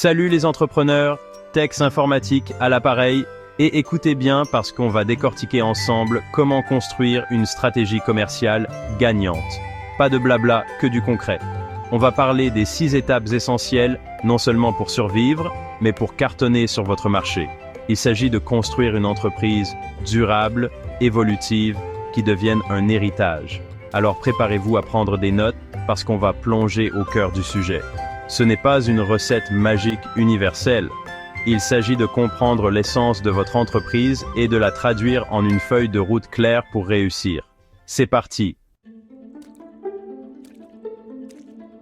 Salut les entrepreneurs, Tex Informatique à l'appareil, et écoutez bien parce qu'on va décortiquer ensemble comment construire une stratégie commerciale gagnante. Pas de blabla, que du concret. On va parler des 6 étapes essentielles, non seulement pour survivre, mais pour cartonner sur votre marché. Il s'agit de construire une entreprise durable, évolutive, qui devienne un héritage. Alors préparez-vous à prendre des notes parce qu'on va plonger au cœur du sujet. Ce n'est pas une recette magique universelle. Il s'agit de comprendre l'essence de votre entreprise et de la traduire en une feuille de route claire pour réussir. C'est parti!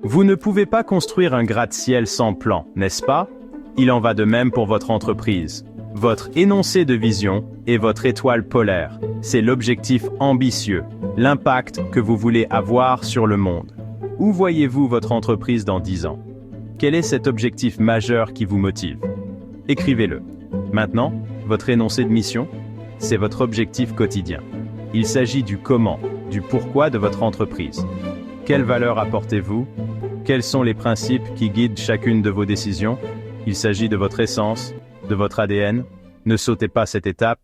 Vous ne pouvez pas construire un gratte-ciel sans plan, n'est-ce pas? Il en va de même pour votre entreprise. Votre énoncé de vision est votre étoile polaire. C'est l'objectif ambitieux, l'impact que vous voulez avoir sur le monde. Où voyez-vous votre entreprise dans 10 ans? Quel est cet objectif majeur qui vous motive? Écrivez-le. Maintenant, votre énoncé de mission, c'est votre objectif quotidien. Il s'agit du comment, du pourquoi de votre entreprise. Quelle valeur apportez-vous? Quels sont les principes qui guident chacune de vos décisions? Il s'agit de votre essence, de votre ADN. Ne sautez pas cette étape.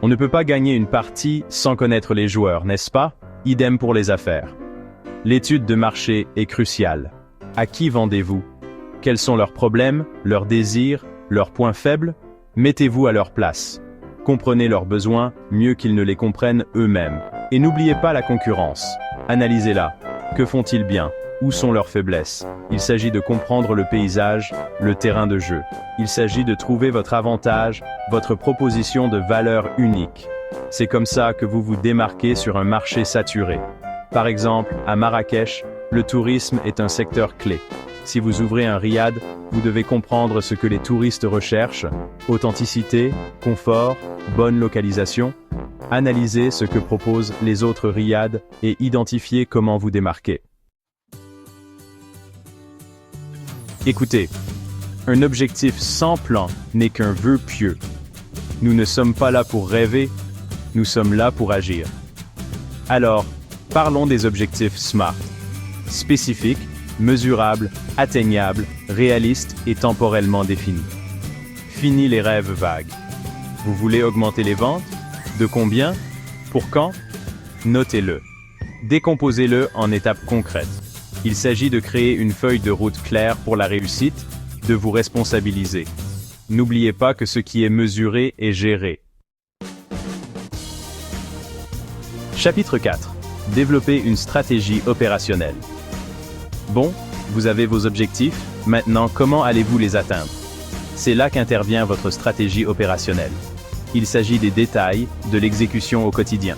On ne peut pas gagner une partie sans connaître les joueurs, n'est-ce pas? Idem pour les affaires. L'étude de marché est cruciale. À qui vendez-vous? Quels sont leurs problèmes, leurs désirs, leurs points faibles? Mettez-vous à leur place. Comprenez leurs besoins mieux qu'ils ne les comprennent eux-mêmes. Et n'oubliez pas la concurrence. Analysez-la. Que font-ils bien? Où sont leurs faiblesses? Il s'agit de comprendre le paysage, le terrain de jeu. Il s'agit de trouver votre avantage, votre proposition de valeur unique. C'est comme ça que vous vous démarquez sur un marché saturé. Par exemple, à Marrakech, le tourisme est un secteur clé. Si vous ouvrez un riad, vous devez comprendre ce que les touristes recherchent: authenticité, confort, bonne localisation. Analysez ce que proposent les autres riads et identifiez comment vous démarquer. Écoutez, un objectif sans plan n'est qu'un vœu pieux. Nous ne sommes pas là pour rêver, nous sommes là pour agir. Alors, parlons des objectifs SMART. Spécifiques, mesurables, atteignables, réalistes et temporellement définis. Fini les rêves vagues. Vous voulez augmenter les ventes? De combien? Pour quand? Notez-le. Décomposez-le en étapes concrètes. Il s'agit de créer une feuille de route claire pour la réussite, de vous responsabiliser. N'oubliez pas que ce qui est mesuré est géré. Chapitre 4. Développer une stratégie opérationnelle. Bon, vous avez vos objectifs, maintenant comment allez-vous les atteindre? C'est là qu'intervient votre stratégie opérationnelle. Il s'agit des détails, de l'exécution au quotidien.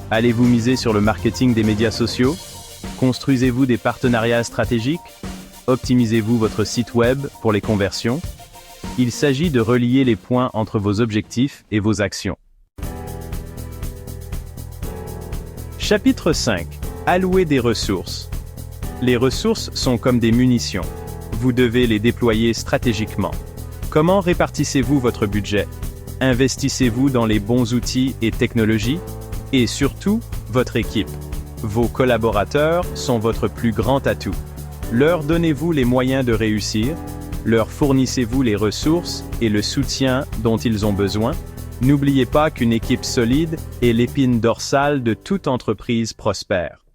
Allez-vous miser sur le marketing des médias sociaux? Construisez-vous des partenariats stratégiques? Optimisez-vous votre site web pour les conversions? Il s'agit de relier les points entre vos objectifs et vos actions. Chapitre 5. Allouer des ressources. Les ressources sont comme des munitions. Vous devez les déployer stratégiquement. Comment répartissez-vous votre budget? Investissez-vous dans les bons outils et technologies? Et surtout, votre équipe. Vos collaborateurs sont votre plus grand atout. Leur donnez-vous les moyens de réussir? Leur fournissez-vous les ressources et le soutien dont ils ont besoin? N'oubliez pas qu'une équipe solide est l'épine dorsale de toute entreprise prospère.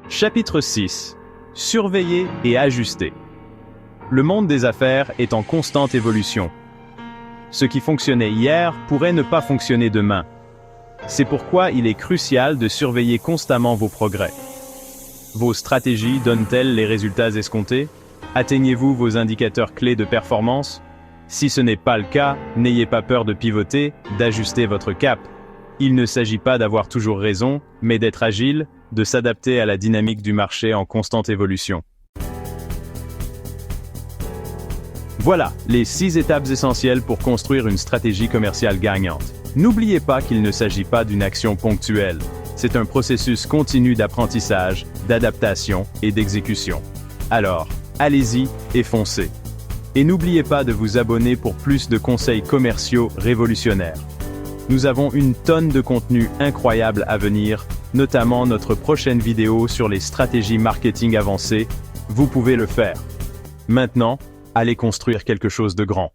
Chapitre 6. Surveiller et ajuster. Le monde des affaires est en constante évolution. Ce qui fonctionnait hier pourrait ne pas fonctionner demain. C'est pourquoi il est crucial de surveiller constamment vos progrès. Vos stratégies donnent-elles les résultats escomptés? Atteignez-vous vos indicateurs clés de performance? Si ce n'est pas le cas, n'ayez pas peur de pivoter, d'ajuster votre cap. Il ne s'agit pas d'avoir toujours raison, mais d'être agile, de s'adapter à la dynamique du marché en constante évolution. Voilà, les 6 étapes essentielles pour construire une stratégie commerciale gagnante. N'oubliez pas qu'il ne s'agit pas d'une action ponctuelle. C'est un processus continu d'apprentissage, d'adaptation et d'exécution. Alors, allez-y et foncez. Et n'oubliez pas de vous abonner pour plus de conseils commerciaux révolutionnaires. Nous avons une tonne de contenu incroyable à venir, notamment notre prochaine vidéo sur les stratégies marketing avancées. Vous pouvez le faire. Maintenant, allez construire quelque chose de grand.